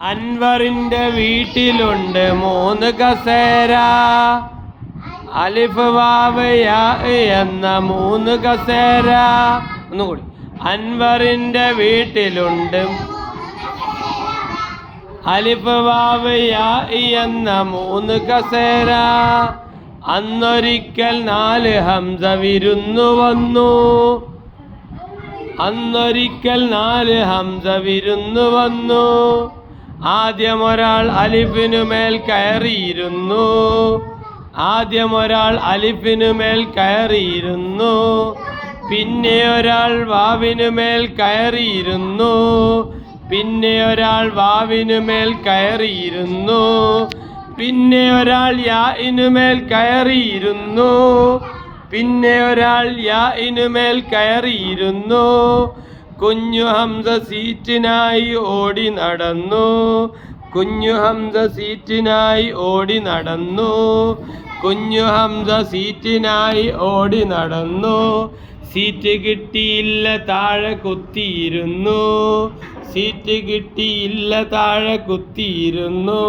അൻവറിന്റെ വീട്ടിലുണ്ട് 3 കസേര. അലിഫ് വാവ് യാ എന്ന 3 കസേര. ഒന്നുകൂടി. അൻവറിന്റെ വീട്ടിലുണ്ട് അലിഫ് വാവ് യാ എന്ന 3 കസേര. അന്നൊരിക്കൽ 4 ഹംസ വിരുന്നു വന്നു. അന്നൊരിക്കൽ 4 ഹംസ വിരുന്നു വന്നു. ആദ്യമൊരാൾ അലിഫിനുമേൽ കയറിയിരുന്നു. ആദ്യമൊരാൾ അലിഫിനുമേൽ കയറിയിരുന്നു. പിന്നെ ഒരാൾ വാവിനുമേൽ കയറിയിരുന്നു. പിന്നെ ഒരാൾ വാവിനുമേൽ കയറിയിരുന്നു. പിന്നെ ഒരാൾ യാഇനുമേൽ കയറിയിരുന്നു. പിന്നെ ഒരാൾ യാഇനുമേൽ കയറിയിരുന്നു. കുഞ്ഞു ഹംസ സീറ്റിനായി ഓടി നടന്നു. കുഞ്ഞു ഹംസ സീറ്റിനായി ഓടി നടന്നു. കുഞ്ഞു ഹംസ സീറ്റിനായി ഓടി നടന്നു. സീറ്റ് കിട്ടിയില്ല, താഴെ കുത്തിയിരുന്നു. സീറ്റ് കിട്ടിയില്ല, താഴെ കുത്തിയിരുന്നു.